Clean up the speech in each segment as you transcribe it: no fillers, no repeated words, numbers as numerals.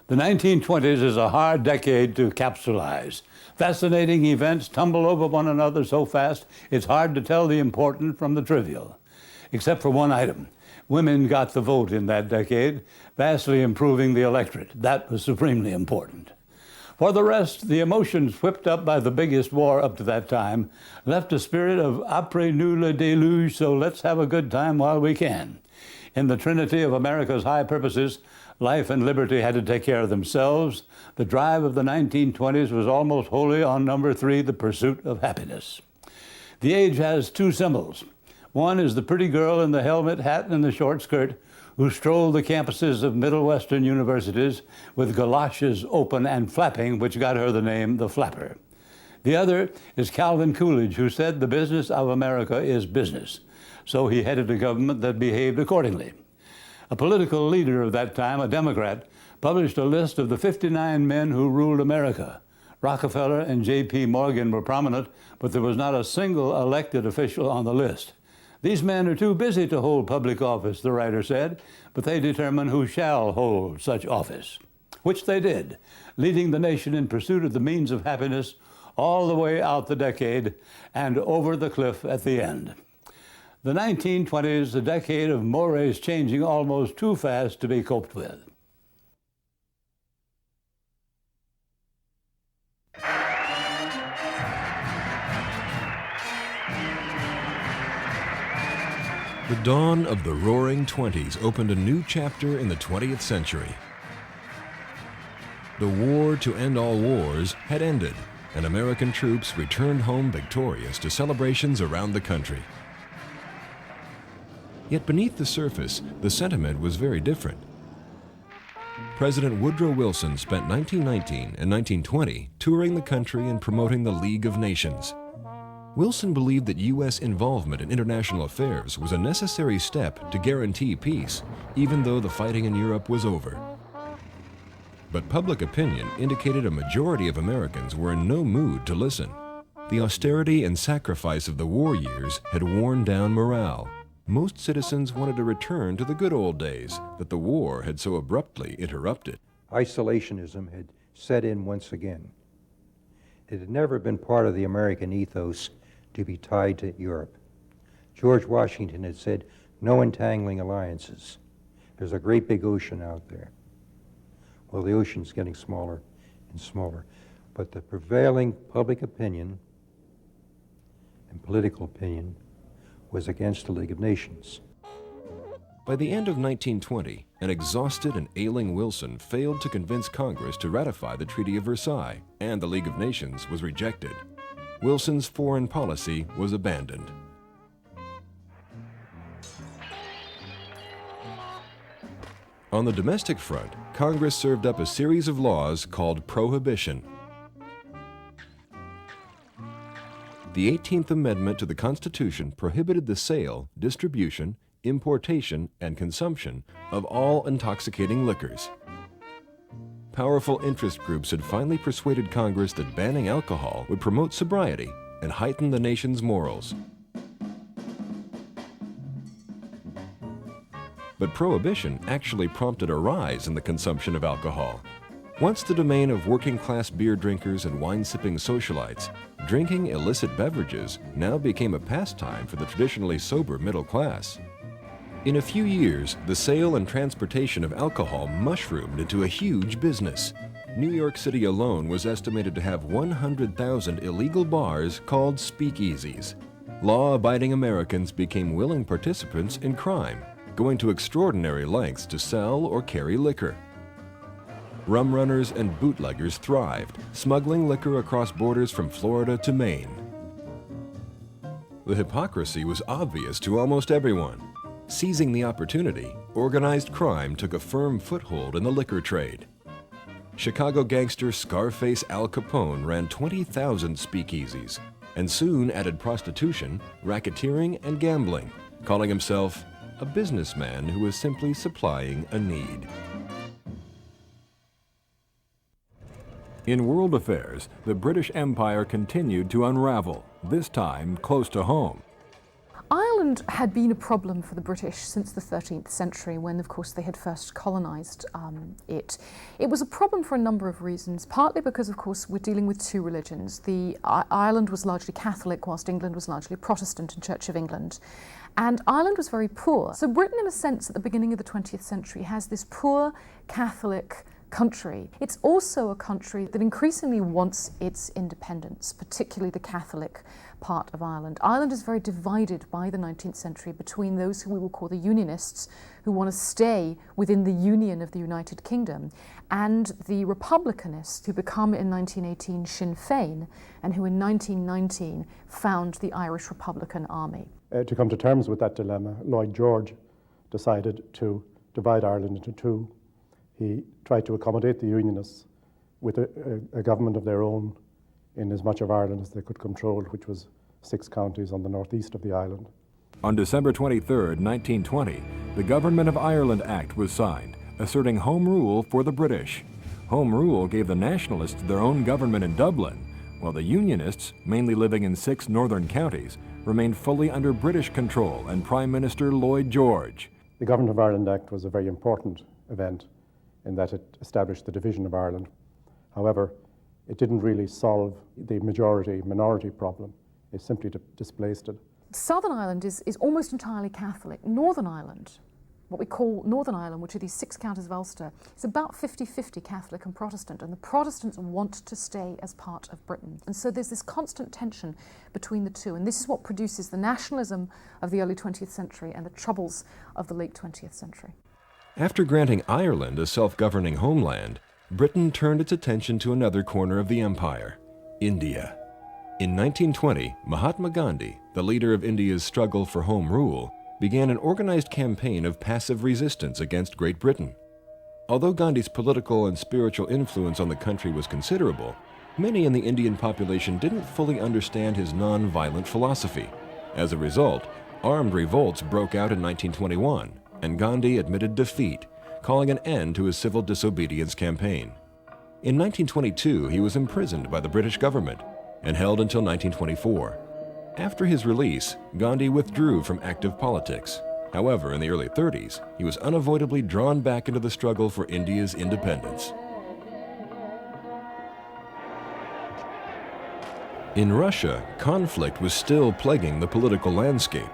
The 1920s is a hard decade to capsulize. Fascinating events tumble over one another so fast, it's hard to tell the important from the trivial. Except for one item. Women got the vote in that decade, vastly improving the electorate. That was supremely important. For the rest, the emotions whipped up by the biggest war up to that time left a spirit of après nous le déluge, so let's have a good time while we can. In the trinity of America's high purposes, life and liberty had to take care of themselves. The drive of the 1920s was almost wholly on number 3, the pursuit of happiness. The age has two symbols. One is the pretty girl in the helmet, hat, and the short skirt who strolled the campuses of Middle Western universities with galoshes open and flapping, which got her the name the Flapper. The other is Calvin Coolidge, who said the business of America is business. So he headed a government that behaved accordingly. A political leader of that time, a Democrat, published a list of the 59 men who ruled America. Rockefeller and J.P. Morgan were prominent, but there was not a single elected official on the list. These men are too busy to hold public office, the writer said, but they determine who shall hold such office, which they did, leading the nation in pursuit of the means of happiness all the way out the decade and over the cliff at the end. The 1920s, a decade of mores changing almost too fast to be coped with. The dawn of the Roaring Twenties opened a new chapter in the 20th century. The war to end all wars had ended, and American troops returned home victorious to celebrations around the country. Yet beneath the surface, the sentiment was very different. President Woodrow Wilson spent 1919 and 1920 touring the country and promoting the League of Nations. Wilson believed that U.S. involvement in international affairs was a necessary step to guarantee peace, even though the fighting in Europe was over. But public opinion indicated a majority of Americans were in no mood to listen. The austerity and sacrifice of the war years had worn down morale. Most citizens wanted to return to the good old days that the war had so abruptly interrupted. Isolationism had set in once again. It had never been part of the American ethos to be tied to Europe. George Washington had said, no entangling alliances. There's a great big ocean out there. Well, the ocean's getting smaller and smaller. But the prevailing public opinion and political opinion was against the League of Nations. By the end of 1920, an exhausted and ailing Wilson failed to convince Congress to ratify the Treaty of Versailles, and the League of Nations was rejected. Wilson's foreign policy was abandoned. On the domestic front, Congress served up a series of laws called Prohibition. The 18th Amendment to the Constitution prohibited the sale, distribution, importation, and consumption of all intoxicating liquors. Powerful interest groups had finally persuaded Congress that banning alcohol would promote sobriety and heighten the nation's morals. But Prohibition actually prompted a rise in the consumption of alcohol. Once the domain of working-class beer drinkers and wine-sipping socialites, drinking illicit beverages now became a pastime for the traditionally sober middle class. In a few years, the sale and transportation of alcohol mushroomed into a huge business. New York City alone was estimated to have 100,000 illegal bars called speakeasies. Law-abiding Americans became willing participants in crime, going to extraordinary lengths to sell or carry liquor. Rum runners and bootleggers thrived, smuggling liquor across borders from Florida to Maine. The hypocrisy was obvious to almost everyone. Seizing the opportunity, organized crime took a firm foothold in the liquor trade. Chicago gangster Scarface Al Capone ran 20,000 speakeasies and soon added prostitution, racketeering, and gambling, calling himself a businessman who was simply supplying a need. In world affairs, the British Empire continued to unravel, this time close to home. Ireland Ireland had been a problem for the British since the 13th century when, of course, they had first colonised it. It was a problem for a number of reasons, partly because, of course, we're dealing with two religions. Ireland was largely Catholic, whilst England was largely Protestant and Church of England. And Ireland was very poor. So Britain, in a sense, at the beginning of the 20th century, has this poor Catholic country. It's also a country that increasingly wants its independence, particularly the Catholic part of Ireland. Ireland is very divided by the 19th century between those who we will call the Unionists, who want to stay within the union of the United Kingdom, and the Republicanists, who become in 1918 Sinn Féin, and who in 1919 found the Irish Republican Army. To come to terms with that dilemma, Lloyd George decided to divide Ireland into two. He tried to accommodate the Unionists with a government of their own in as much of Ireland as they could control, which was 6 counties on the northeast of the island. On December 23, 1920, the Government of Ireland Act was signed, asserting Home Rule for the British. Home Rule gave the Nationalists their own government in Dublin, while the Unionists, mainly living in 6 northern counties, remained fully under British control and Prime Minister Lloyd George. The Government of Ireland Act was a very important event in that it established the division of Ireland. However, it didn't really solve the majority-minority problem. It simply displaced it. Southern Ireland is almost entirely Catholic. Northern Ireland, what we call Northern Ireland, which are these 6 counties of Ulster, is about 50-50 Catholic and Protestant, and the Protestants want to stay as part of Britain. And so there's this constant tension between the two, and this is what produces the nationalism of the early 20th century and the troubles of the late 20th century. After granting Ireland a self-governing homeland, Britain turned its attention to another corner of the empire, India. In 1920, Mahatma Gandhi, the leader of India's struggle for home rule, began an organized campaign of passive resistance against Great Britain. Although Gandhi's political and spiritual influence on the country was considerable, many in the Indian population didn't fully understand his non-violent philosophy. As a result, armed revolts broke out in 1921, and Gandhi admitted defeat, calling an end to his civil disobedience campaign. In 1922, he was imprisoned by the British government and held until 1924. After his release, Gandhi withdrew from active politics. However, in the early 30s, he was unavoidably drawn back into the struggle for India's independence. In Russia, conflict was still plaguing the political landscape.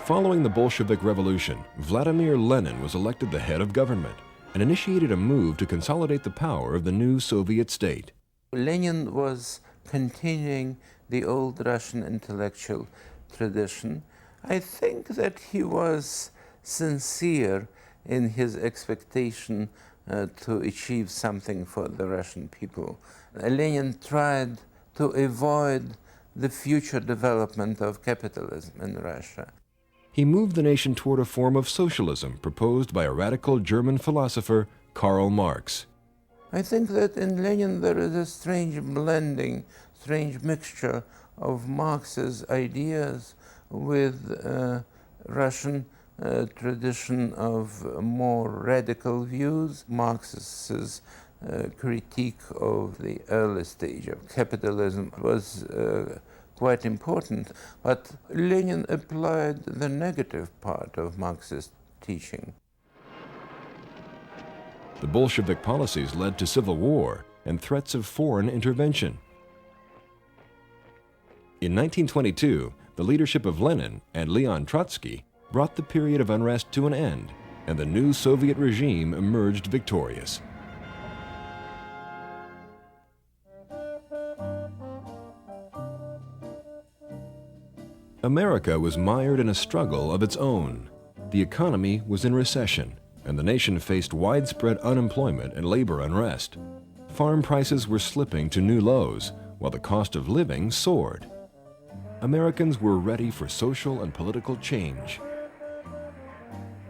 Following the Bolshevik Revolution, Vladimir Lenin was elected the head of government and initiated a move to consolidate the power of the new Soviet state. Lenin was continuing the old Russian intellectual tradition. I think that he was sincere in his expectation to achieve something for the Russian people. Lenin tried to avoid the future development of capitalism in Russia. He moved the nation toward a form of socialism proposed by a radical German philosopher, Karl Marx. I think that in Lenin there is a strange blending, strange mixture of Marx's ideas with Russian tradition of more radical views. Marx's critique of the early stage of capitalism was quite important, but Lenin applied the negative part of Marxist teaching. The Bolshevik policies led to civil war and threats of foreign intervention. In 1922, the leadership of Lenin and Leon Trotsky brought the period of unrest to an end, and the new Soviet regime emerged victorious. America was mired in a struggle of its own. The economy was in recession, and the nation faced widespread unemployment and labor unrest. Farm prices were slipping to new lows, while the cost of living soared. Americans were ready for social and political change.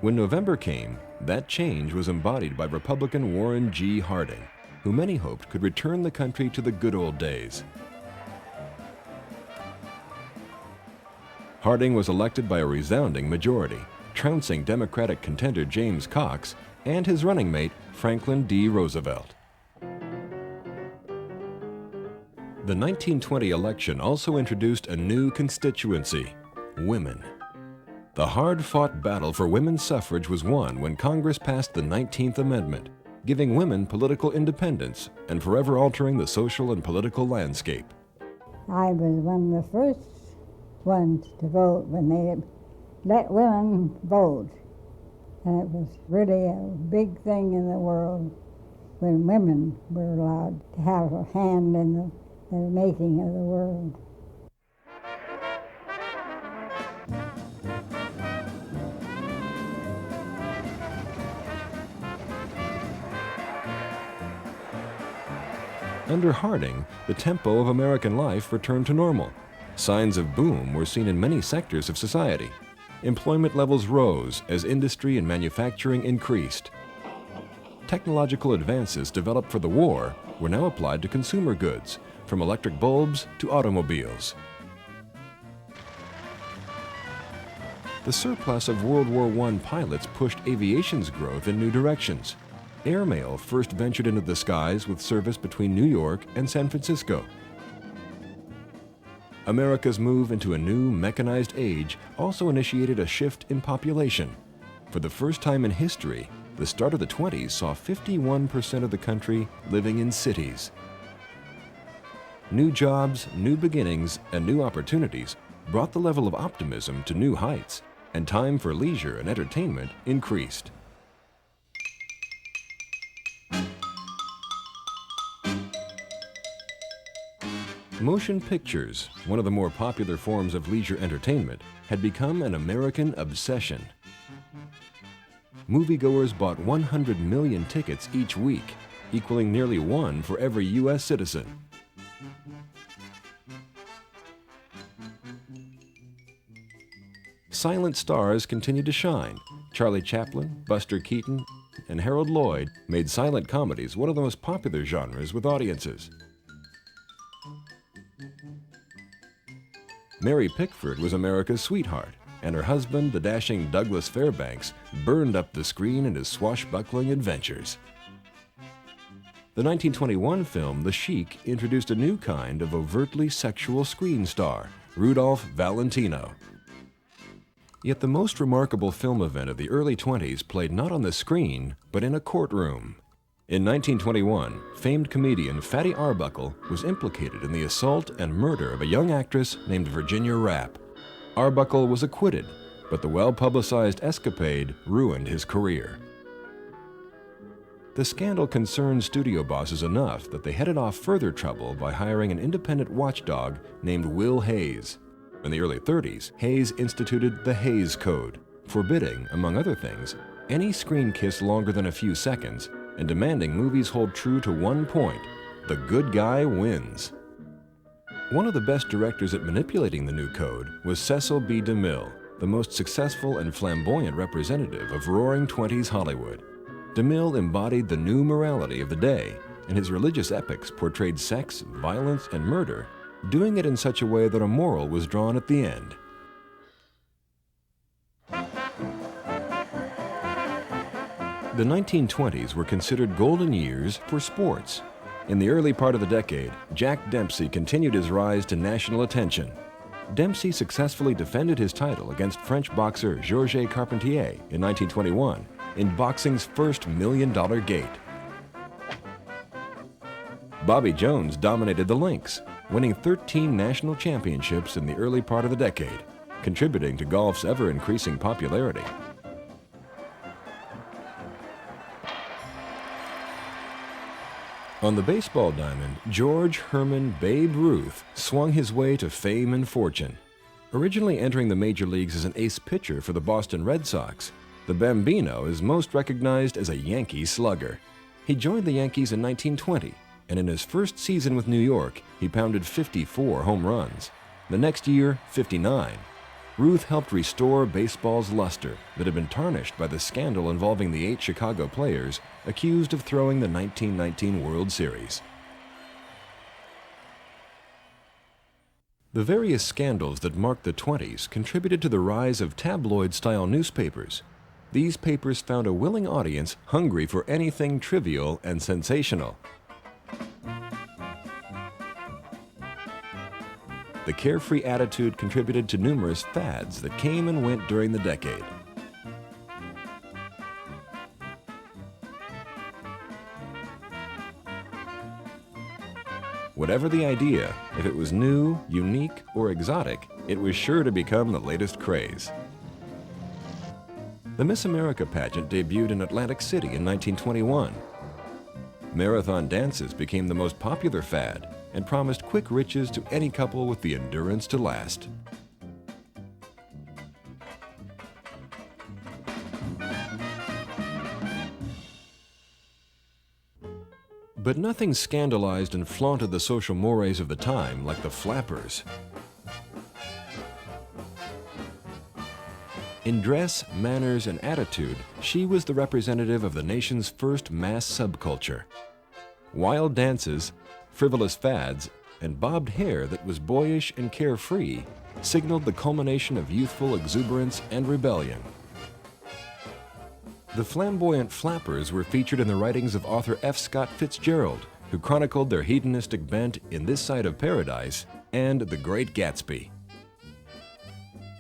When November came, that change was embodied by Republican Warren G. Harding, who many hoped could return the country to the good old days. Harding was elected by a resounding majority, trouncing Democratic contender James Cox and his running mate Franklin D. Roosevelt. The 1920 election also introduced a new constituency, women. The hard-fought battle for women's suffrage was won when Congress passed the 19th Amendment, giving women political independence and forever altering the social and political landscape. I was one of the first ones to vote when they let women vote. And it was really a big thing in the world when women were allowed to have a hand in the making of the world. Under Harding, the tempo of American life returned to normal. Signs of boom were seen in many sectors of society. Employment levels rose as industry and manufacturing increased. Technological advances developed for the war were now applied to consumer goods, from electric bulbs to automobiles. The surplus of World War I pilots pushed aviation's growth in new directions. Airmail first ventured into the skies with service between New York and San Francisco. America's move into a new mechanized age also initiated a shift in population. For the first time in history, the start of the 20s saw 51% of the country living in cities. New jobs, new beginnings, and new opportunities brought the level of optimism to new heights, and time for leisure and entertainment increased. Motion pictures, one of the more popular forms of leisure entertainment, had become an American obsession. Moviegoers bought 100 million tickets each week, equaling nearly one for every U.S. citizen. Silent stars continued to shine. Charlie Chaplin, Buster Keaton, and Harold Lloyd made silent comedies one of the most popular genres with audiences. Mary Pickford was America's sweetheart, and her husband, the dashing Douglas Fairbanks, burned up the screen in his swashbuckling adventures. The 1921 film The Sheik introduced a new kind of overtly sexual screen star, Rudolph Valentino. Yet the most remarkable film event of the early 20s played not on the screen, but in a courtroom. In 1921, famed comedian Fatty Arbuckle was implicated in the assault and murder of a young actress named Virginia Rappe. Arbuckle was acquitted, but the well-publicized escapade ruined his career. The scandal concerned studio bosses enough that they headed off further trouble by hiring an independent watchdog named Will Hays. In the early 30s, Hays instituted the Hays Code, forbidding, among other things, any screen kiss longer than a few seconds and demanding movies hold true to one point: the good guy wins. One of the best directors at manipulating the new code was Cecil B. DeMille, the most successful and flamboyant representative of Roaring Twenties Hollywood. DeMille embodied the new morality of the day, and his religious epics portrayed sex, violence, and murder, doing it in such a way that a moral was drawn at the end. The 1920s were considered golden years for sports. In the early part of the decade, Jack Dempsey continued his rise to national attention. Dempsey successfully defended his title against French boxer Georges Carpentier in 1921 in boxing's first $1 million gate. Bobby Jones dominated the links, winning 13 national championships in the early part of the decade, contributing to golf's ever-increasing popularity. On the baseball diamond, George Herman Babe Ruth swung his way to fame and fortune. Originally entering the major leagues as an ace pitcher for the Boston Red Sox, the Bambino is most recognized as a Yankee slugger. He joined the Yankees in 1920, and in his first season with New York, he pounded 54 home runs. The next year, 59. Ruth helped restore baseball's luster that had been tarnished by the scandal involving the 8 Chicago players accused of throwing the 1919 World Series. The various scandals that marked the 20s contributed to the rise of tabloid-style newspapers. These papers found a willing audience hungry for anything trivial and sensational. the carefree attitude contributed to numerous fads that came and went during the decade. Whatever the idea, if it was new, unique, or exotic, it was sure to become the latest craze. The Miss America pageant debuted in Atlantic City in 1921. Marathon dances became the most popular fad and promised quick riches to any couple with the endurance to last. But nothing scandalized and flaunted the social mores of the time like the flappers. In dress, manners, and attitude, she was the representative of the nation's first mass subculture. Wild dances, frivolous fads, and bobbed hair that was boyish and carefree signaled the culmination of youthful exuberance and rebellion. The flamboyant flappers were featured in the writings of author F. Scott Fitzgerald, who chronicled their hedonistic bent in This Side of Paradise and The Great Gatsby.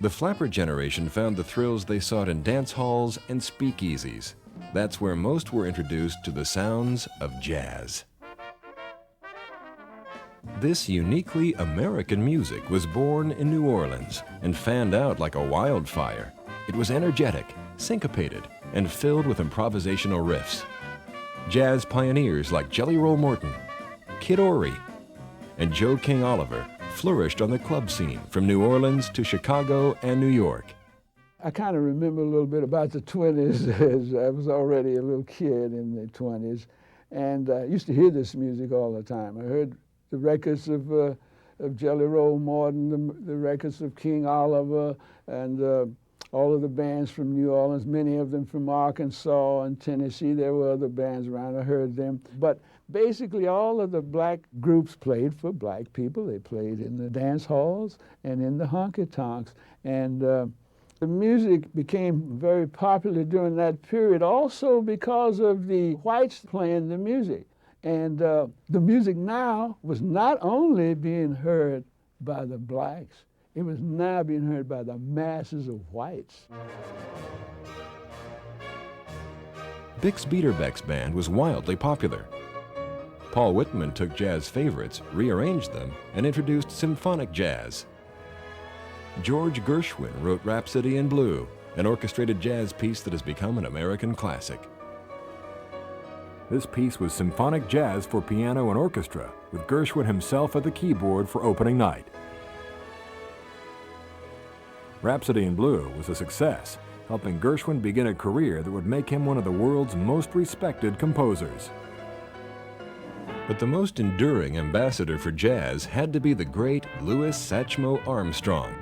The flapper generation found the thrills they sought in dance halls and speakeasies. That's where most were introduced to the sounds of jazz. This uniquely American music was born in New Orleans and fanned out like a wildfire. It was energetic, syncopated, and filled with improvisational riffs. Jazz pioneers like Jelly Roll Morton, Kid Ory, and Joe King Oliver flourished on the club scene from New Orleans to Chicago and New York. I kind of remember a little bit about the 20s, as I was already a little kid in the 20s, and I used to hear this music all the time. I heard the records of Jelly Roll Morton, the records of King Oliver, and all of the bands from New Orleans, many of them from Arkansas and Tennessee. There were other bands around, I heard them. But basically all of the black groups played for black people. They played in the dance halls and in the honky-tonks. And the music became very popular during that period also because of the whites playing the music. And the music now was not only being heard by the blacks, it was now being heard by the masses of whites. Bix Beiderbecke's band was wildly popular. Paul Whitman took jazz favorites, rearranged them, and introduced symphonic jazz. George Gershwin wrote Rhapsody in Blue, an orchestrated jazz piece that has become an American classic. This piece was symphonic jazz for piano and orchestra, with Gershwin himself at the keyboard for opening night. Rhapsody in Blue was a success, helping Gershwin begin a career that would make him one of the world's most respected composers. But the most enduring ambassador for jazz had to be the great Louis Satchmo Armstrong.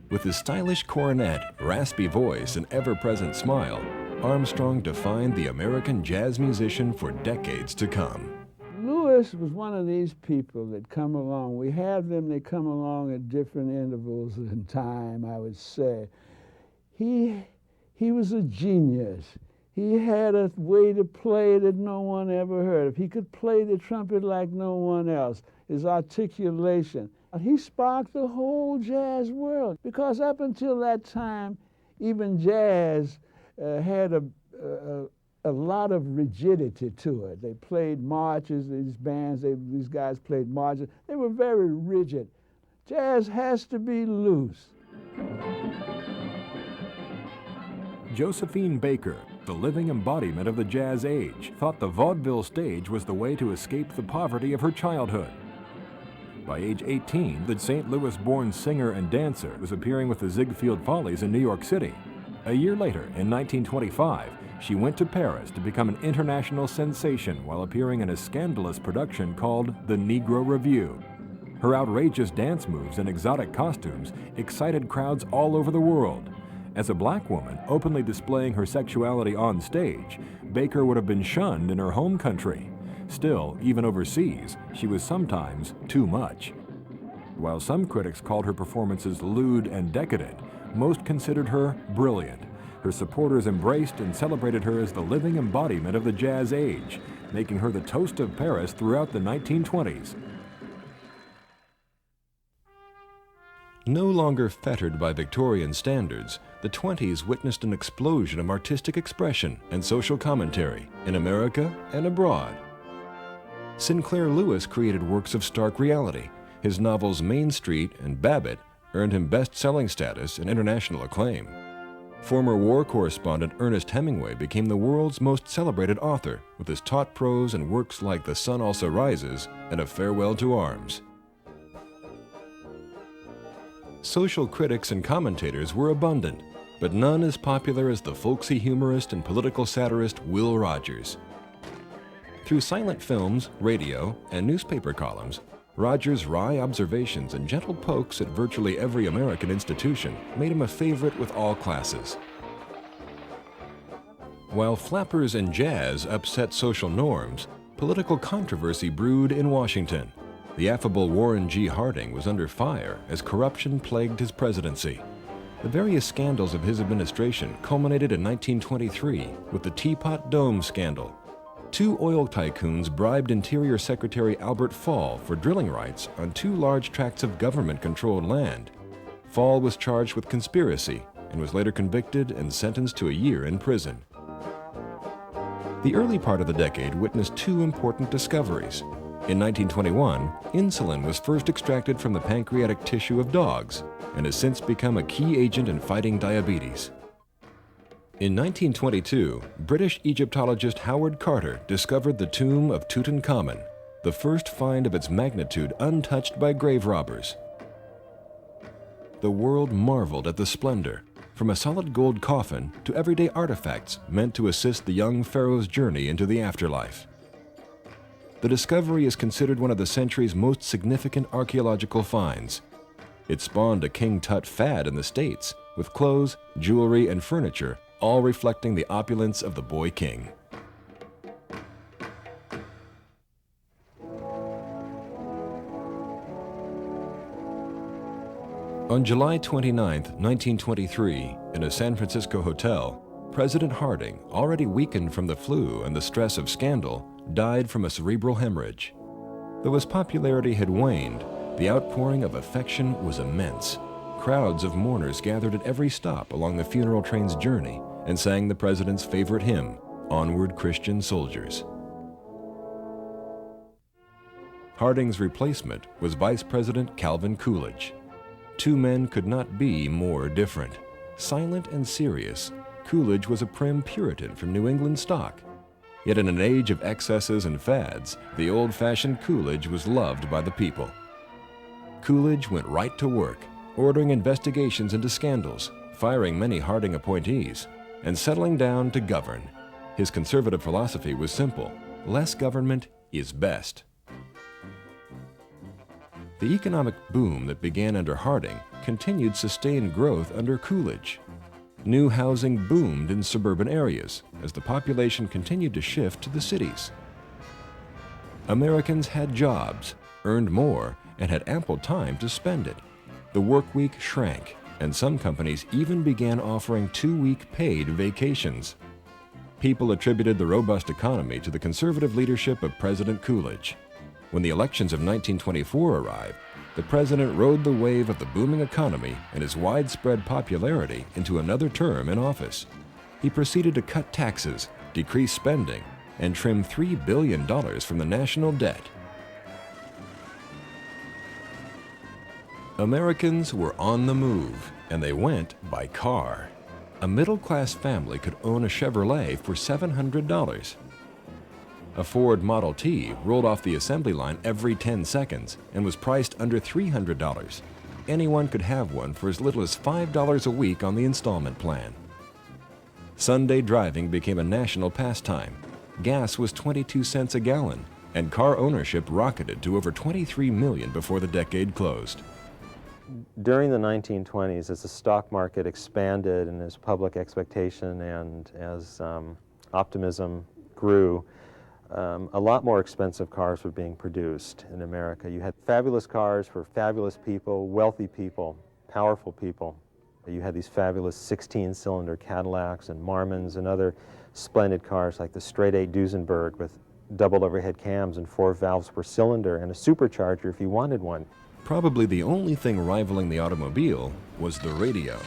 With his stylish coronet, raspy voice, and ever-present smile, Armstrong defined the American jazz musician for decades to come. Louis was one of these people that come along. We have them, they come along at different intervals in time, I would say. He was a genius. He had a way to play that no one ever heard of. He could play the trumpet like no one else. His articulation. He sparked the whole jazz world because up until that time, even jazz had a lot of rigidity to it. They played marches, these bands, these guys played marches. They were very rigid. Jazz has to be loose. Josephine Baker, the living embodiment of the jazz age, thought the vaudeville stage was the way to escape the poverty of her childhood. By age 18, the St. Louis-born singer and dancer was appearing with the Ziegfeld Follies in New York City. A year later, in 1925, she went to Paris to become an international sensation while appearing in a scandalous production called The Negro Review. Her outrageous dance moves and exotic costumes excited crowds all over the world. As a black woman openly displaying her sexuality on stage, Baker would have been shunned in her home country. Still, even overseas, she was sometimes too much. While some critics called her performances lewd and decadent, most considered her brilliant. Her supporters embraced and celebrated her as the living embodiment of the jazz age, making her the toast of Paris throughout the 1920s. No longer fettered by Victorian standards, the 20s witnessed an explosion of artistic expression and social commentary in America and abroad. Sinclair Lewis created works of stark reality. His novels Main Street and Babbitt earned him best-selling status and international acclaim. Former war correspondent Ernest Hemingway became the world's most celebrated author with his taut prose and works like The Sun Also Rises and A Farewell to Arms. Social critics and commentators were abundant, but none as popular as the folksy humorist and political satirist Will Rogers. Through silent films, radio, and newspaper columns, Rogers' wry observations and gentle pokes at virtually every American institution made him a favorite with all classes. While flappers and jazz upset social norms, political controversy brewed in Washington. The affable Warren G. Harding was under fire as corruption plagued his presidency. The various scandals of his administration culminated in 1923 with the Teapot Dome scandal. Two oil tycoons bribed Interior Secretary Albert Fall for drilling rights on 2 large tracts of government-controlled land. Fall was charged with conspiracy and was later convicted and sentenced to a year in prison. The early part of the decade witnessed 2 important discoveries. In 1921, insulin was first extracted from the pancreatic tissue of dogs and has since become a key agent in fighting diabetes. In 1922, British Egyptologist Howard Carter discovered the tomb of Tutankhamun, the first find of its magnitude untouched by grave robbers. The world marveled at the splendor, from a solid gold coffin to everyday artifacts meant to assist the young pharaoh's journey into the afterlife. The discovery is considered one of the century's most significant archaeological finds. It spawned a King Tut fad in the States, with clothes, jewelry, and furniture all reflecting the opulence of the boy king. On July 29, 1923, in a San Francisco hotel, President Harding, already weakened from the flu and the stress of scandal, died from a cerebral hemorrhage. Though his popularity had waned, the outpouring of affection was immense. Crowds of mourners gathered at every stop along the funeral train's journey and sang the president's favorite hymn, Onward Christian Soldiers. Harding's replacement was Vice President Calvin Coolidge. 2 men could not be more different. Silent and serious, Coolidge was a prim Puritan from New England stock. Yet in an age of excesses and fads, the old-fashioned Coolidge was loved by the people. Coolidge went right to work, ordering investigations into scandals, firing many Harding appointees, and settling down to govern. His conservative philosophy was simple: less government is best. The economic boom that began under Harding continued sustained growth under Coolidge. New housing boomed in suburban areas as the population continued to shift to the cities. Americans had jobs, earned more, and had ample time to spend it. The work week shrank, and some companies even began offering 2-week paid vacations. People attributed the robust economy to the conservative leadership of President Coolidge. When the elections of 1924 arrived, the president rode the wave of the booming economy and his widespread popularity into another term in office. He proceeded to cut taxes, decrease spending, and trim $3 billion from the national debt. Americans were on the move, and they went by car. A middle-class family could own a Chevrolet for $700. A Ford Model T rolled off the assembly line every 10 seconds and was priced under $300. Anyone could have one for as little as $5 a week on the installment plan. Sunday driving became a national pastime. Gas was 22 cents a gallon, and car ownership rocketed to over 23 million before the decade closed. During the 1920s, as the stock market expanded and as public expectation and as optimism grew, a lot more expensive cars were being produced in America. You had fabulous cars for fabulous people, wealthy people, powerful people. You had these fabulous 16-cylinder Cadillacs and Marmons and other splendid cars like the straight-eight Duesenberg with double overhead cams and 4 valves per cylinder and a supercharger if you wanted one. Probably the only thing rivaling the automobile was the radio.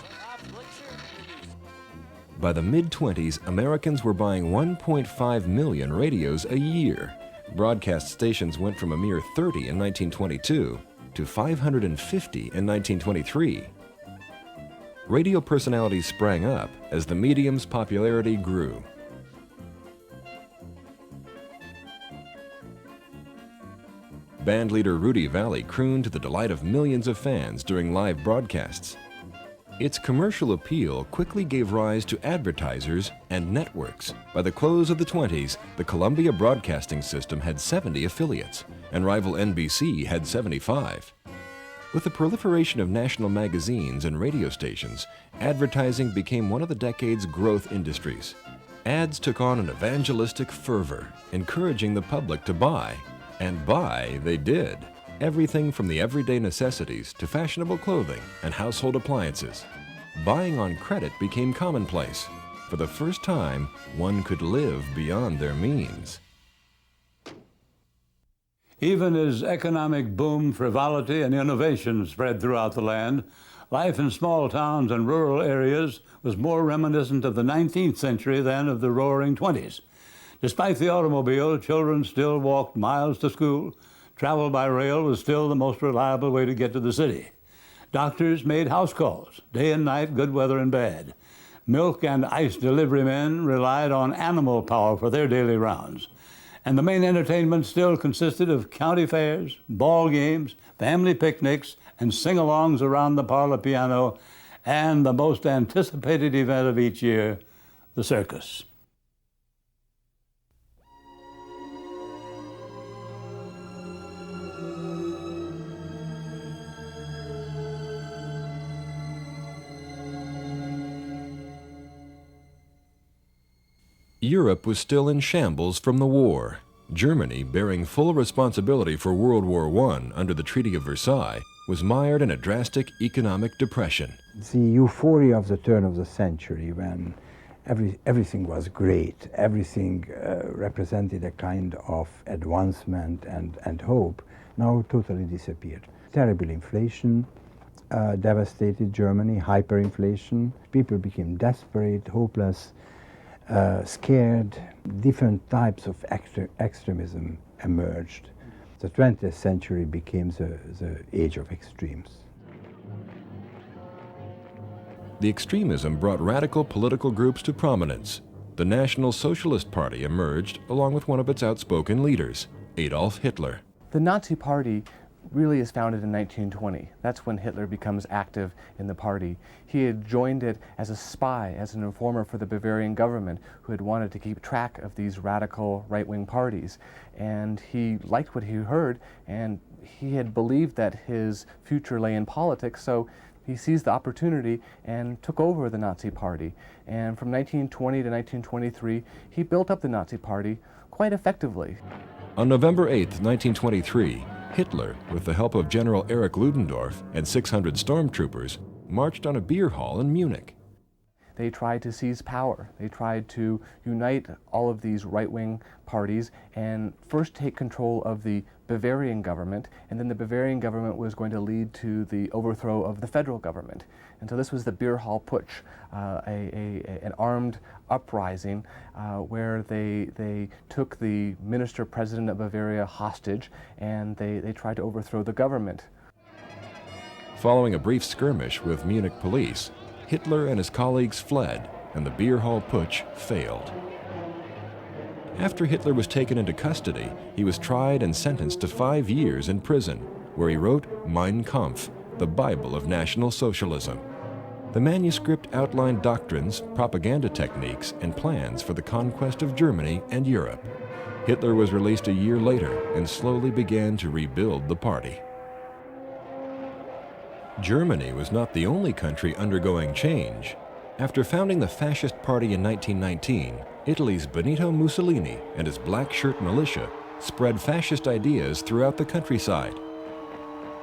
By the mid-20s, Americans were buying 1.5 million radios a year. Broadcast stations went from a mere 30 in 1922 to 550 in 1923. Radio personalities sprang up as the medium's popularity grew. Bandleader Rudy Valley crooned to the delight of millions of fans during live broadcasts. Its commercial appeal quickly gave rise to advertisers and networks. By the close of the 20s, the Columbia Broadcasting System had 70 affiliates, and rival NBC had 75. With the proliferation of national magazines and radio stations, advertising became one of the decade's growth industries. Ads took on an evangelistic fervor, encouraging the public to buy, and buy they did. Everything from the everyday necessities to fashionable clothing and household appliances. Buying on credit became commonplace. For the first time, one could live beyond their means. Even as economic boom, frivolity, and innovation spread throughout the land, life in small towns and rural areas was more reminiscent of the 19th century than of the roaring 20s. Despite the automobile, children still walked miles to school. Travel by rail was still the most reliable way to get to the city. Doctors made house calls, day and night, good weather and bad. Milk and ice delivery men relied on animal power for their daily rounds. And the main entertainment still consisted of county fairs, ball games, family picnics, and sing-alongs around the parlor piano, and the most anticipated event of each year, the circus. Europe was still in shambles from the war. Germany, bearing full responsibility for World War I under the Treaty of Versailles, was mired in a drastic economic depression. The euphoria of the turn of the century, when everything was great, everything represented a kind of advancement and hope, now totally disappeared. Terrible inflation devastated Germany, hyperinflation. People became desperate, hopeless, scared. Different types of extremism emerged. The 20th century became the age of extremes. The extremism brought radical political groups to prominence. The National Socialist Party emerged along with one of its outspoken leaders, Adolf Hitler. The Nazi Party really is founded in 1920. That's when Hitler becomes active in the party. He had joined it as a spy, as an informer for the Bavarian government who had wanted to keep track of these radical right-wing parties. And he liked what he heard, and he had believed that his future lay in politics, so he seized the opportunity and took over the Nazi Party. And from 1920 to 1923, he built up the Nazi Party quite effectively. On November 8, 1923, Hitler, with the help of General Erich Ludendorff and 600 stormtroopers, marched on a beer hall in Munich. They tried to seize power. They tried to unite all of these right-wing parties and first take control of the Bavarian government, and then the Bavarian government was going to lead to the overthrow of the federal government. And so this was the Beer Hall Putsch, an armed uprising where they took the minister-president of Bavaria hostage, and they tried to overthrow the government. Following a brief skirmish with Munich police, Hitler and his colleagues fled, and the Beer Hall Putsch failed. After Hitler was taken into custody, he was tried and sentenced to 5 years in prison, where he wrote Mein Kampf, the Bible of National Socialism. The manuscript outlined doctrines, propaganda techniques, and plans for the conquest of Germany and Europe. Hitler was released a year later and slowly began to rebuild the party. Germany was not the only country undergoing change. After founding the Fascist Party in 1919, Italy's Benito Mussolini and his Black Shirt Militia spread fascist ideas throughout the countryside.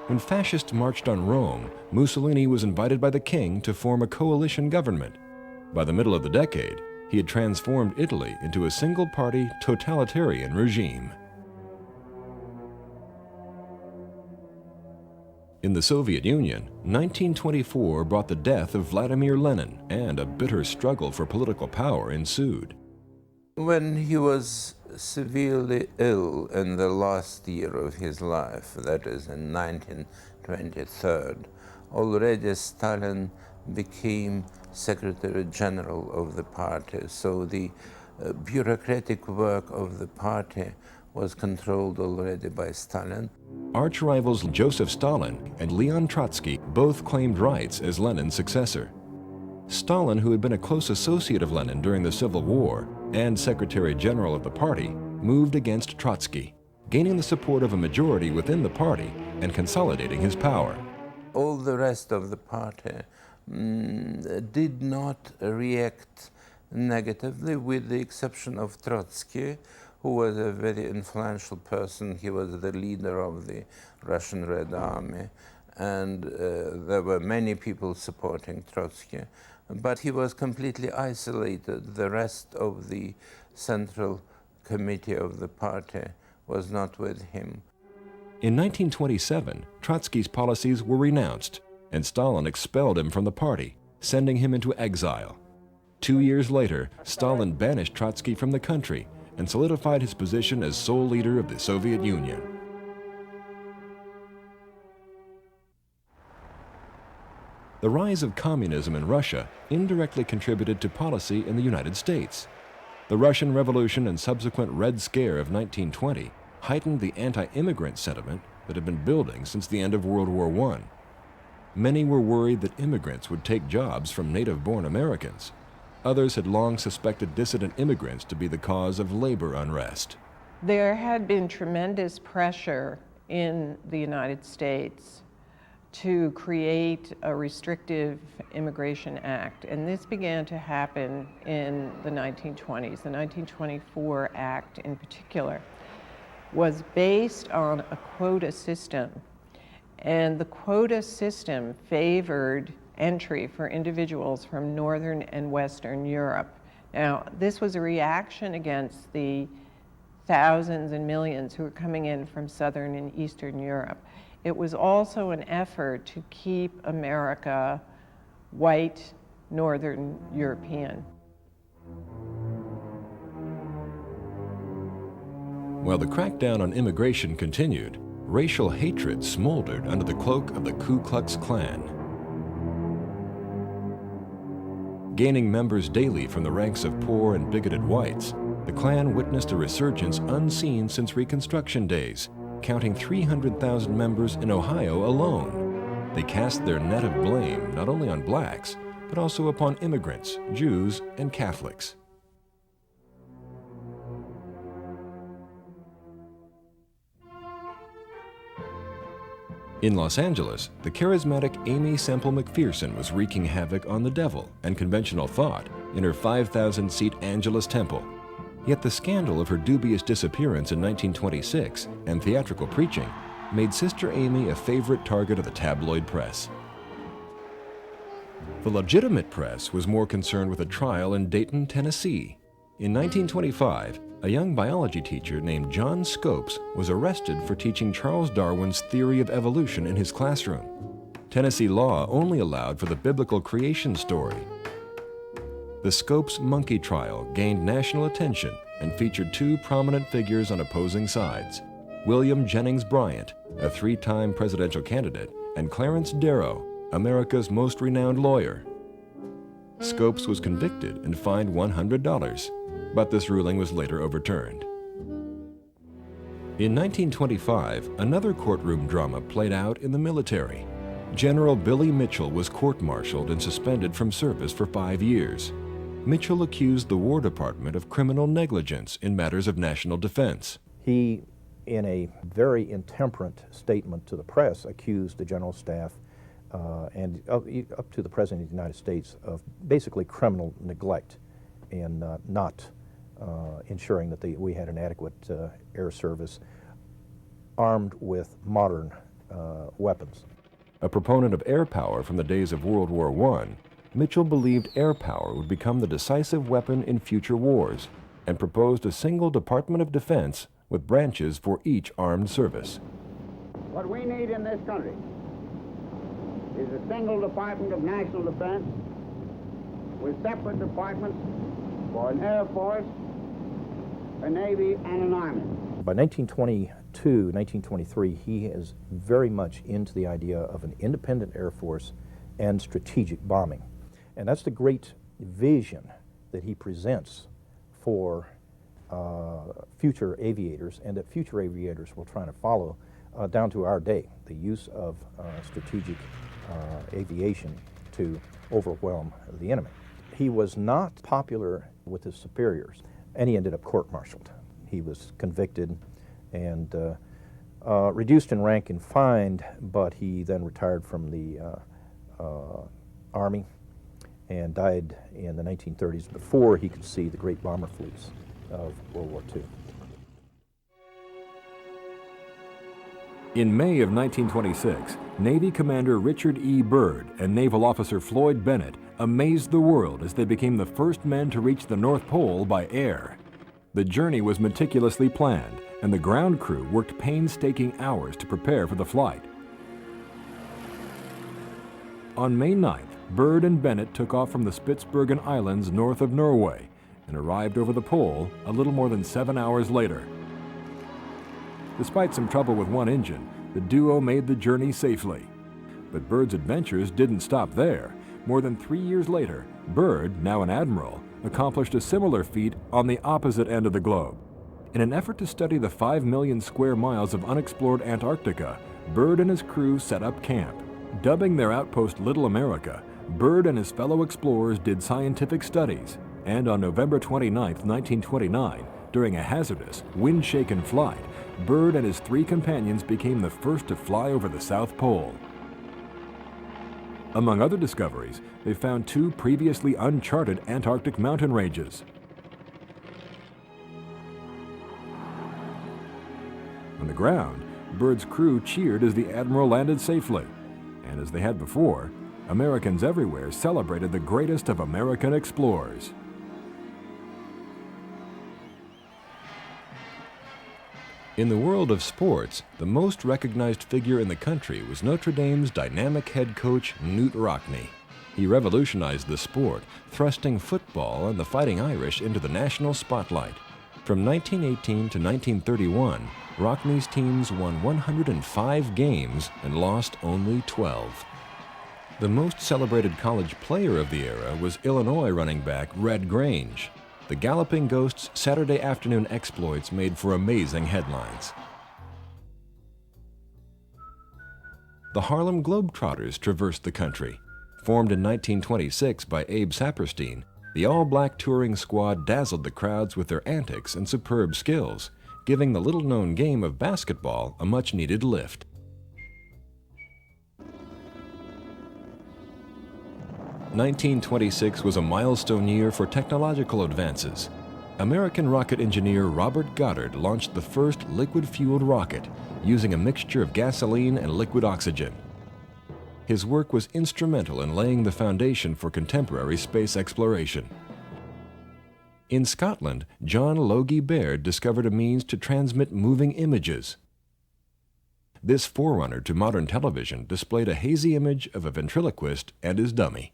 When fascists marched on Rome, Mussolini was invited by the king to form a coalition government. By the middle of the decade, he had transformed Italy into a single-party, totalitarian regime. In the Soviet Union, 1924 brought the death of Vladimir Lenin, and a bitter struggle for political power ensued. When he was severely ill in the last year of his life, that is in 1923, already Stalin became Secretary General of the party, so the bureaucratic work of the party was controlled already by Stalin. Arch rivals Joseph Stalin and Leon Trotsky both claimed rights as Lenin's successor. Stalin, who had been a close associate of Lenin during the Civil War and Secretary General of the party, moved against Trotsky, gaining the support of a majority within the party and consolidating his power. All the rest of the party did not react negatively, with the exception of Trotsky, who was a very influential person. He was the leader of the Russian Red Army, and there were many people supporting Trotsky, but he was completely isolated. The rest of the Central Committee of the party was not with him. In 1927, Trotsky's policies were renounced, and Stalin expelled him from the party, sending him into exile. 2 years later, Stalin banished Trotsky from the country and solidified his position as sole leader of the Soviet Union. The rise of communism in Russia indirectly contributed to policy in the United States. The Russian Revolution and subsequent Red Scare of 1920 heightened the anti-immigrant sentiment that had been building since the end of World War I. Many were worried that immigrants would take jobs from native-born Americans. Others had long suspected dissident immigrants to be the cause of labor unrest. There had been tremendous pressure in the United States to create a restrictive immigration act, and this began to happen in the 1920s. The 1924 Act in particular was based on a quota system, and the quota system favored entry for individuals from Northern and Western Europe. Now, this was a reaction against the thousands and millions who were coming in from Southern and Eastern Europe. It was also an effort to keep America white, Northern European. While the crackdown on immigration continued, racial hatred smoldered under the cloak of the Ku Klux Klan. Gaining members daily from the ranks of poor and bigoted whites, the Klan witnessed a resurgence unseen since Reconstruction days, counting 300,000 members in Ohio alone. They cast their net of blame not only on blacks, but also upon immigrants, Jews, and Catholics. In Los Angeles, the charismatic Aimee Semple McPherson was wreaking havoc on the devil and conventional thought in her 5,000-seat Angelus Temple. Yet the scandal of her dubious disappearance in 1926 and theatrical preaching made Sister Aimee a favorite target of the tabloid press. The legitimate press was more concerned with a trial in Dayton, Tennessee. In 1925, a young biology teacher named John Scopes was arrested for teaching Charles Darwin's theory of evolution in his classroom. Tennessee law only allowed for the biblical creation story. The Scopes monkey trial gained national attention and featured two prominent figures on opposing sides: William Jennings Bryant, a three-time presidential candidate, and Clarence Darrow, America's most renowned lawyer. Scopes was convicted and fined $100. But this ruling was later overturned. In 1925, another courtroom drama played out in the military. General Billy Mitchell was court-martialed and suspended from service for 5 years. Mitchell accused the War Department of criminal negligence in matters of national defense. He, in a very intemperate statement to the press, accused the General Staff and up to the President of the United States of basically criminal neglect in not ensuring that we had an adequate air service armed with modern weapons. A proponent of air power from the days of World War I, Mitchell believed air power would become the decisive weapon in future wars and proposed a single Department of Defense with branches for each armed service. What we need in this country is a single Department of National Defense with separate departments for an Air Force, a Navy, and an Army. By 1922, 1923, he is very much into the idea of an independent Air Force and strategic bombing. And that's the great vision that he presents for future aviators, and that future aviators will try to follow down to our day, the use of strategic aviation to overwhelm the enemy. He was not popular with his superiors, and he ended up court-martialed. He was convicted and reduced in rank and fined, but he then retired from the Army and died in the 1930s before he could see the great bomber fleets of World War II. In May of 1926, Navy Commander Richard E. Byrd and Naval Officer Floyd Bennett amazed the world as they became the first men to reach the North Pole by air. The journey was meticulously planned, and the ground crew worked painstaking hours to prepare for the flight. On May 9th, Byrd and Bennett took off from the Spitsbergen Islands north of Norway and arrived over the pole a little more than 7 hours later. Despite some trouble with one engine, the duo made the journey safely. But Byrd's adventures didn't stop there. More than 3 years later, Byrd, now an admiral, accomplished a similar feat on the opposite end of the globe. In an effort to study the 5 million square miles of unexplored Antarctica, Byrd and his crew set up camp. Dubbing their outpost Little America, Byrd and his fellow explorers did scientific studies, and on November 29, 1929, during a hazardous, wind-shaken flight, Byrd and his 3 companions became the first to fly over the South Pole. Among other discoveries, they found 2 previously uncharted Antarctic mountain ranges. On the ground, Byrd's crew cheered as the Admiral landed safely, and as they had before, Americans everywhere celebrated the greatest of American explorers. In the world of sports, the most recognized figure in the country was Notre Dame's dynamic head coach, Knute Rockne. He revolutionized the sport, thrusting football and the Fighting Irish into the national spotlight. From 1918 to 1931, Rockne's teams won 105 games and lost only 12. The most celebrated college player of the era was Illinois running back Red Grange. The Galloping Ghost's Saturday afternoon exploits made for amazing headlines. The Harlem Globetrotters traversed the country. Formed in 1926 by Abe Saperstein, the all-black touring squad dazzled the crowds with their antics and superb skills, giving the little-known game of basketball a much-needed lift. "1926 was a milestone year for technological advances. American rocket engineer Robert Goddard launched the first liquid-fueled rocket, using a mixture of gasoline and liquid oxygen. His work was instrumental in laying the foundation for contemporary space exploration. In Scotland, John Logie Baird discovered a means to transmit moving images. This forerunner to modern television displayed a hazy image of a ventriloquist and his dummy.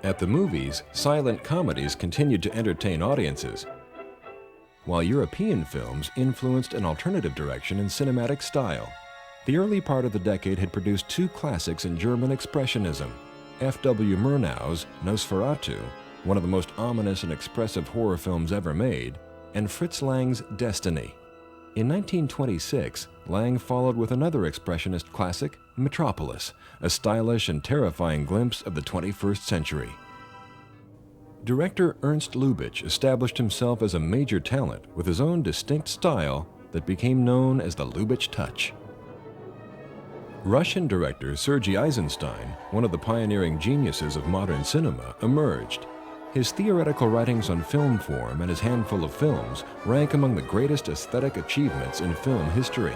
At the movies, silent comedies continued to entertain audiences, while European films influenced an alternative direction in cinematic style. The early part of the decade had produced 2 classics in German expressionism, F.W. Murnau's Nosferatu, one of the most ominous and expressive horror films ever made, and Fritz Lang's Destiny. In 1926, Lang followed with another expressionist classic, Metropolis, a stylish and terrifying glimpse of the 21st century. Director Ernst Lubitsch established himself as a major talent with his own distinct style that became known as the Lubitsch touch. Russian director Sergei Eisenstein, one of the pioneering geniuses of modern cinema, emerged. His theoretical writings on film form and his handful of films rank among the greatest aesthetic achievements in film history.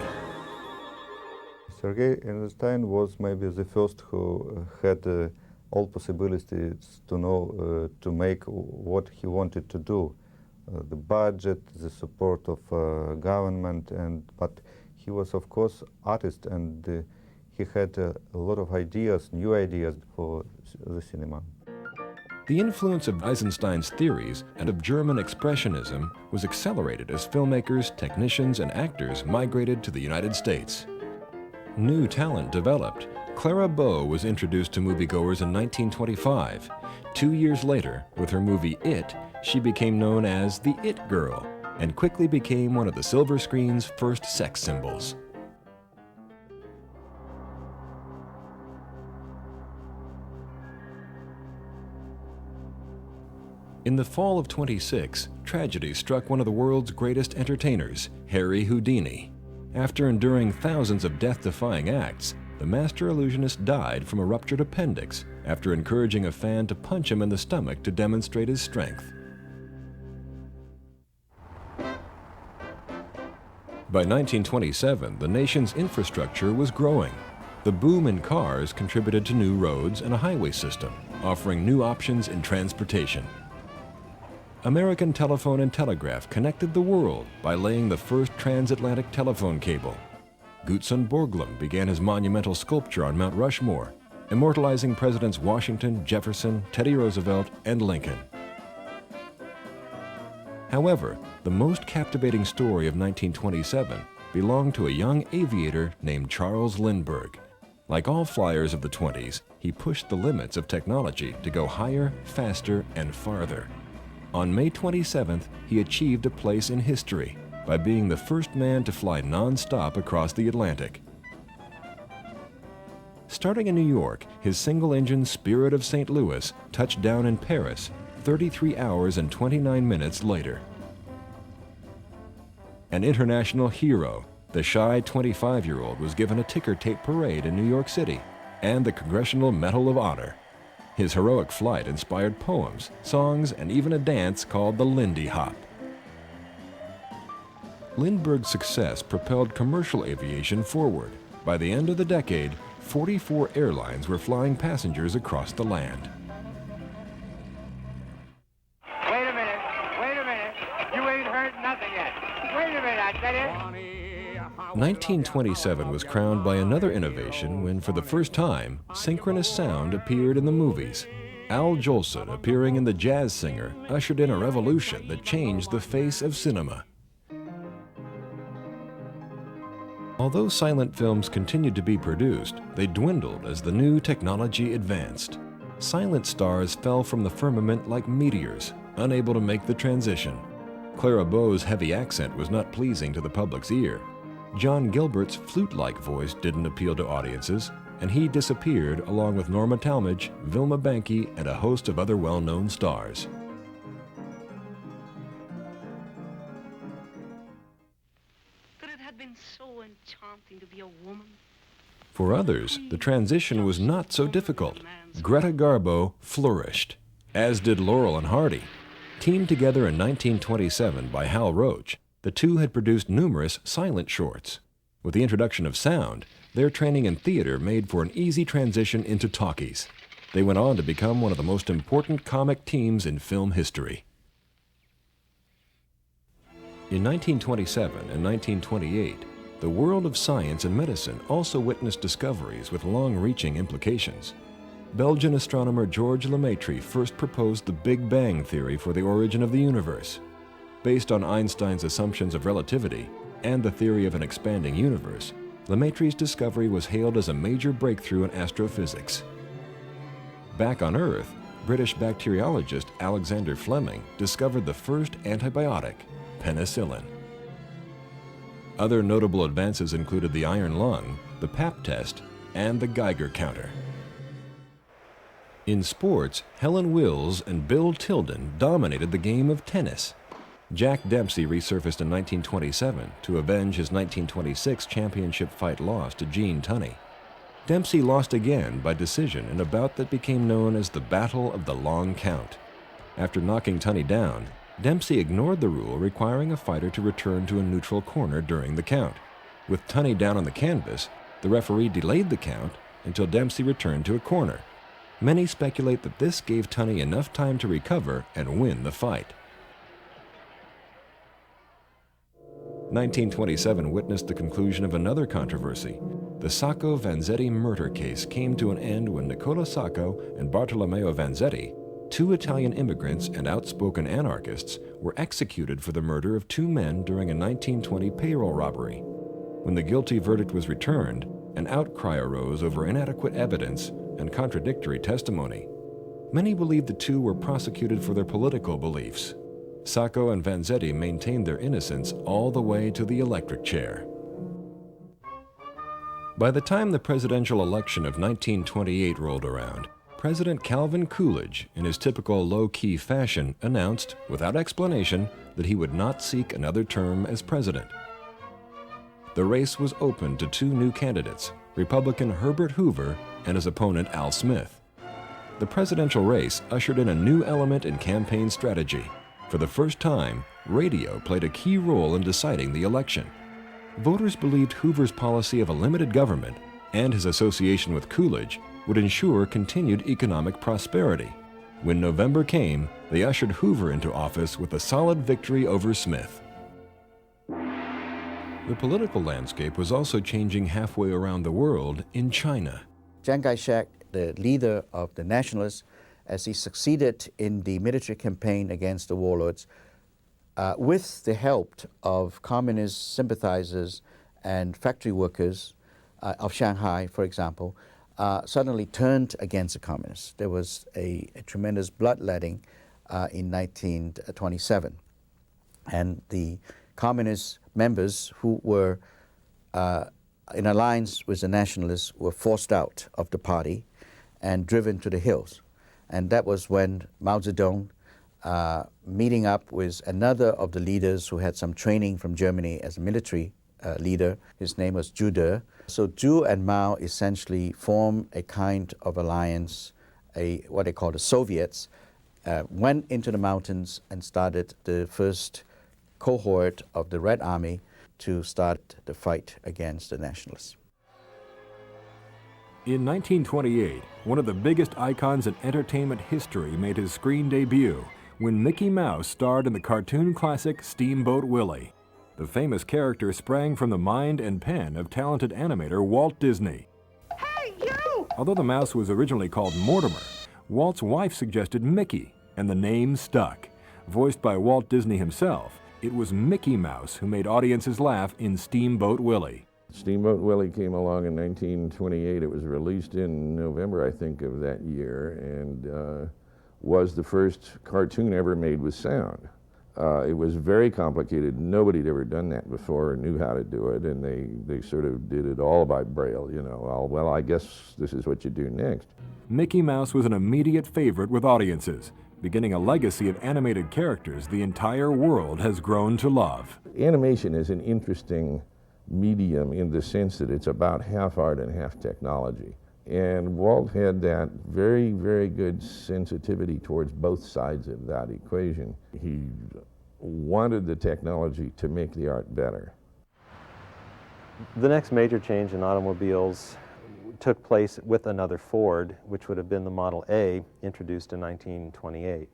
Sergei Eisenstein was maybe the first who had all possibilities to know to make what he wanted to do. the budget, the support of government, but he was, of course, artist, and he had a lot of ideas, new ideas for the cinema. The influence of Eisenstein's theories and of German Expressionism was accelerated as filmmakers, technicians, and actors migrated to the United States. New talent developed. Clara Bow was introduced to moviegoers in 1925. 2 years later, with her movie It, she became known as the It Girl and quickly became one of the silver screen's first sex symbols. In the fall of '26, tragedy struck one of the world's greatest entertainers, Harry Houdini. After enduring thousands of death-defying acts, the master illusionist died from a ruptured appendix after encouraging a fan to punch him in the stomach to demonstrate his strength. By 1927, the nation's infrastructure was growing. The boom in cars contributed to new roads and a highway system, offering new options in transportation. American Telephone and Telegraph connected the world by laying the first transatlantic telephone cable. Gutzon Borglum began his monumental sculpture on Mount Rushmore, immortalizing Presidents Washington, Jefferson, Teddy Roosevelt, and Lincoln. However, the most captivating story of 1927 belonged to a young aviator named Charles Lindbergh. Like all flyers of the 20s, he pushed the limits of technology to go higher, faster, and farther. On May 27th, he achieved a place in history by being the first man to fly non-stop across the Atlantic. Starting in New York, his single-engine Spirit of St. Louis touched down in Paris 33 hours and 29 minutes later. An international hero, the shy 25-year-old was given a ticker tape parade in New York City and the Congressional Medal of Honor. His heroic flight inspired poems, songs, and even a dance called the Lindy Hop. Lindbergh's success propelled commercial aviation forward. By the end of the decade, 44 airlines were flying passengers across the land. Wait a minute, you ain't heard nothing yet. Wait a minute, I said it. 1927 was crowned by another innovation when, for the first time, synchronous sound appeared in the movies. Al Jolson, appearing in The Jazz Singer, ushered in a revolution that changed the face of cinema. Although silent films continued to be produced, they dwindled as the new technology advanced. Silent stars fell from the firmament like meteors, unable to make the transition. Clara Bow's heavy accent was not pleasing to the public's ear. John Gilbert's flute-like voice didn't appeal to audiences, and he disappeared along with Norma Talmadge, Vilma Banky, and a host of other well-known stars. But it had been so enchanting to be a woman. For others, the transition was not so difficult. Greta Garbo flourished, as did Laurel and Hardy. Teamed together in 1927 by Hal Roach, the two had produced numerous silent shorts. With the introduction of sound, their training in theater made for an easy transition into talkies. They went on to become one of the most important comic teams in film history. In 1927 and 1928, the world of science and medicine also witnessed discoveries with long-reaching implications. Belgian astronomer Georges Lemaitre first proposed the Big Bang theory for the origin of the universe. Based on Einstein's assumptions of relativity and the theory of an expanding universe, Lemaitre's discovery was hailed as a major breakthrough in astrophysics. Back on Earth, British bacteriologist Alexander Fleming discovered the first antibiotic, penicillin. Other notable advances included the iron lung, the Pap test, and the Geiger counter. In sports, Helen Wills and Bill Tilden dominated the game of tennis. Jack Dempsey resurfaced in 1927 to avenge his 1926 championship fight loss to Gene Tunney. Dempsey lost again by decision in a bout that became known as the Battle of the Long Count. After knocking Tunney down, Dempsey ignored the rule requiring a fighter to return to a neutral corner during the count. With Tunney down on the canvas, the referee delayed the count until Dempsey returned to a corner. Many speculate that this gave Tunney enough time to recover and win the fight. 1927 witnessed the conclusion of another controversy. The Sacco-Vanzetti murder case came to an end when Nicola Sacco and Bartolomeo Vanzetti, two Italian immigrants and outspoken anarchists, were executed for the murder of two men during a 1920 payroll robbery. When the guilty verdict was returned, an outcry arose over inadequate evidence and contradictory testimony. Many believed the two were prosecuted for their political beliefs. Sacco and Vanzetti maintained their innocence all the way to the electric chair. By the time the presidential election of 1928 rolled around, President Calvin Coolidge, in his typical low-key fashion, announced, without explanation, that he would not seek another term as president. The race was open to two new candidates, Republican Herbert Hoover and his opponent Al Smith. The presidential race ushered in a new element in campaign strategy. For the first time, radio played a key role in deciding the election. Voters believed Hoover's policy of a limited government and his association with Coolidge would ensure continued economic prosperity. When November came, they ushered Hoover into office with a solid victory over Smith. The political landscape was also changing halfway around the world in China. Chiang Kai-shek, the leader of the nationalists, as he succeeded in the military campaign against the warlords, with the help of communist sympathizers and factory workers of Shanghai, for example, suddenly turned against the communists. There was a tremendous bloodletting in 1927. And the communist members who were in alliance with the nationalists were forced out of the party and driven to the hills. And that was when Mao Zedong, meeting up with another of the leaders who had some training from Germany as a military leader, his name was Zhu De. So Zhu and Mao essentially formed a kind of alliance, what they call the Soviets, went into the mountains and started the first cohort of the Red Army to start the fight against the nationalists. In 1928, one of the biggest icons in entertainment history made his screen debut when Mickey Mouse starred in the cartoon classic Steamboat Willie. The famous character sprang from the mind and pen of talented animator Walt Disney. Hey, you! Although the mouse was originally called Mortimer, Walt's wife suggested Mickey, and the name stuck. Voiced by Walt Disney himself, it was Mickey Mouse who made audiences laugh in Steamboat Willie. Steamboat Willie came along in 1928. It was released in November, I think, of that year, and was the first cartoon ever made with sound. It was very complicated. Nobody had ever done that before or knew how to do it, and they sort of did it all by Braille, you know. Well, I guess this is what you do next. Mickey Mouse was an immediate favorite with audiences, beginning a legacy of animated characters the entire world has grown to love. Animation is an interesting medium in the sense that it's about half art and half technology. And Walt had that very, very good sensitivity towards both sides of that equation. He wanted the technology to make the art better. The next major change in automobiles took place with another Ford, which would have been the Model A, introduced in 1928.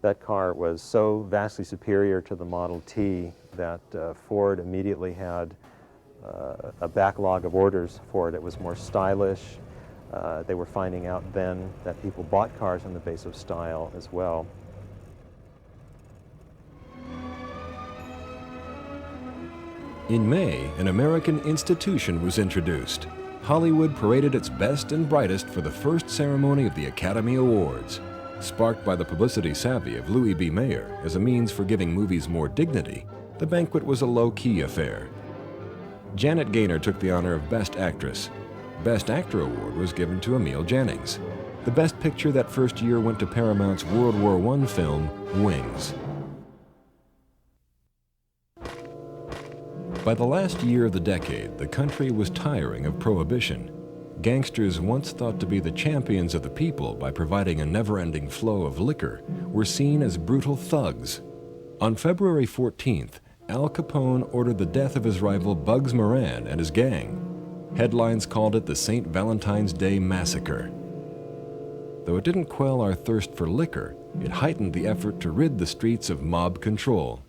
That car was so vastly superior to the Model T that Ford immediately had a backlog of orders for it. It was more stylish. They were finding out then that people bought cars on the basis of style as well. In May, an American institution was introduced. Hollywood paraded its best and brightest for the first ceremony of the Academy Awards. Sparked by the publicity savvy of Louis B. Mayer as a means for giving movies more dignity, the banquet was a low-key affair. Janet Gaynor took the honor of Best Actress. Best Actor award was given to Emil Jannings. The Best Picture that first year went to Paramount's World War I film, Wings. By the last year of the decade, the country was tiring of prohibition. Gangsters, once thought to be the champions of the people by providing a never-ending flow of liquor, were seen as brutal thugs. On February 14th, Al Capone ordered the death of his rival Bugs Moran and his gang. Headlines called it the St. Valentine's Day Massacre. Though it didn't quell our thirst for liquor, it heightened the effort to rid the streets of mob control.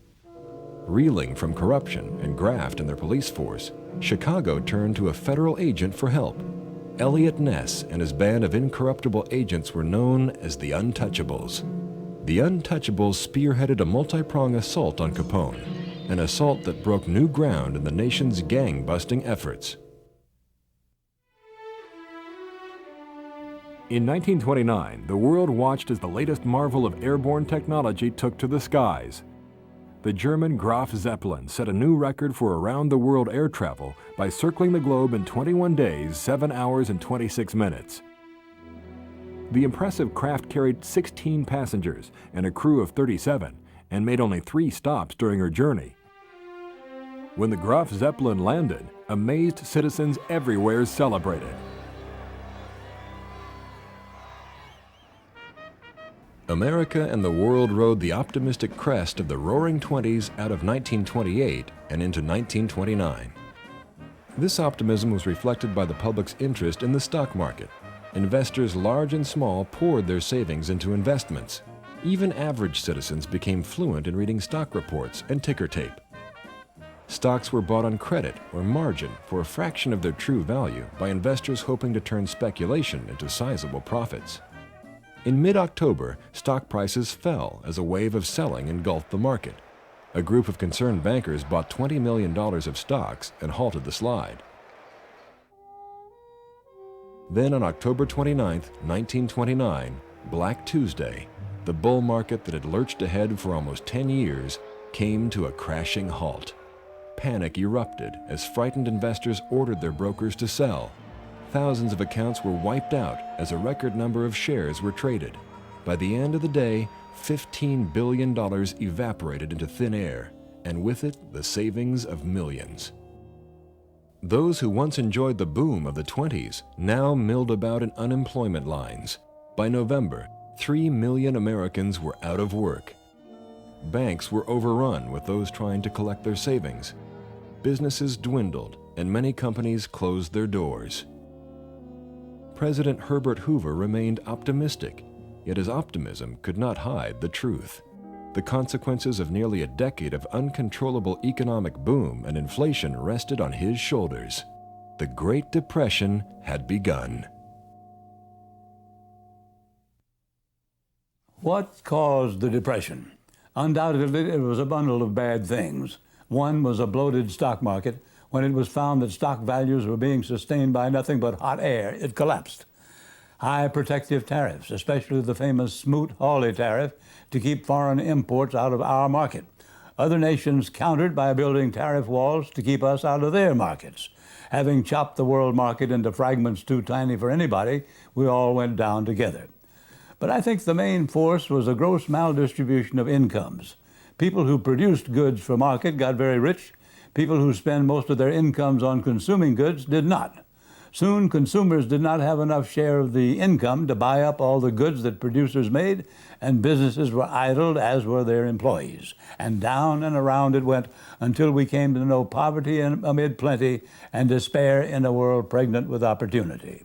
Reeling from corruption and graft in their police force, Chicago turned to a federal agent for help. Elliot Ness and his band of incorruptible agents were known as the Untouchables. The Untouchables spearheaded a multi-pronged assault on Capone, an assault that broke new ground in the nation's gang-busting efforts. In 1929, the world watched as the latest marvel of airborne technology took to the skies. The German Graf Zeppelin set a new record for around-the-world air travel by circling the globe in 21 days, 7 hours, and 26 minutes. The impressive craft carried 16 passengers and a crew of 37 and made only 3 stops during her journey. When the Graf Zeppelin landed, amazed citizens everywhere celebrated. America and the world rode the optimistic crest of the Roaring Twenties out of 1928 and into 1929. This optimism was reflected by the public's interest in the stock market. Investors large and small poured their savings into investments. Even average citizens became fluent in reading stock reports and ticker tape. Stocks were bought on credit or margin for a fraction of their true value by investors hoping to turn speculation into sizable profits. In mid-October, stock prices fell as a wave of selling engulfed the market. A group of concerned bankers bought $20 million of stocks and halted the slide. Then on October 29, 1929, Black Tuesday, the bull market that had lurched ahead for almost 10 years, came to a crashing halt. Panic erupted as frightened investors ordered their brokers to sell. Thousands of accounts were wiped out as a record number of shares were traded. By the end of the day, $15 billion evaporated into thin air, and with it, the savings of millions. Those who once enjoyed the boom of the 20s now milled about in unemployment lines. By November, 3 million Americans were out of work. Banks were overrun with those trying to collect their savings. Businesses dwindled, and many companies closed their doors. President Herbert Hoover remained optimistic, yet his optimism could not hide the truth. The consequences of nearly a decade of uncontrollable economic boom and inflation rested on his shoulders. The Great Depression had begun. What caused the Depression? Undoubtedly, it was a bundle of bad things. One was a bloated stock market. When it was found that stock values were being sustained by nothing but hot air, it collapsed. High protective tariffs, especially the famous Smoot-Hawley tariff, to keep foreign imports out of our market. Other nations countered by building tariff walls to keep us out of their markets. Having chopped the world market into fragments too tiny for anybody, we all went down together. But I think the main force was a gross maldistribution of incomes. People who produced goods for market got very rich. People who spend most of their incomes on consuming goods did not. Soon, consumers did not have enough share of the income to buy up all the goods that producers made, and businesses were idled, as were their employees. And down and around it went until we came to know poverty amid plenty and despair in a world pregnant with opportunity.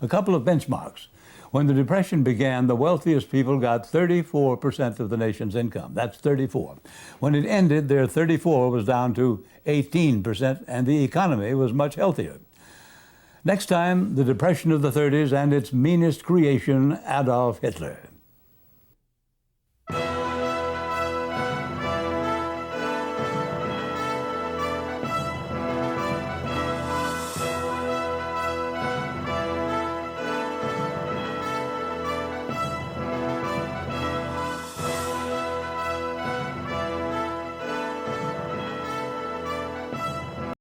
A couple of benchmarks. When the Depression began, the wealthiest people got 34% of the nation's income. That's 34. When it ended, their 34 was down to 18%, and the economy was much healthier. Next time, the Depression of the 30s and its meanest creation, Adolf Hitler.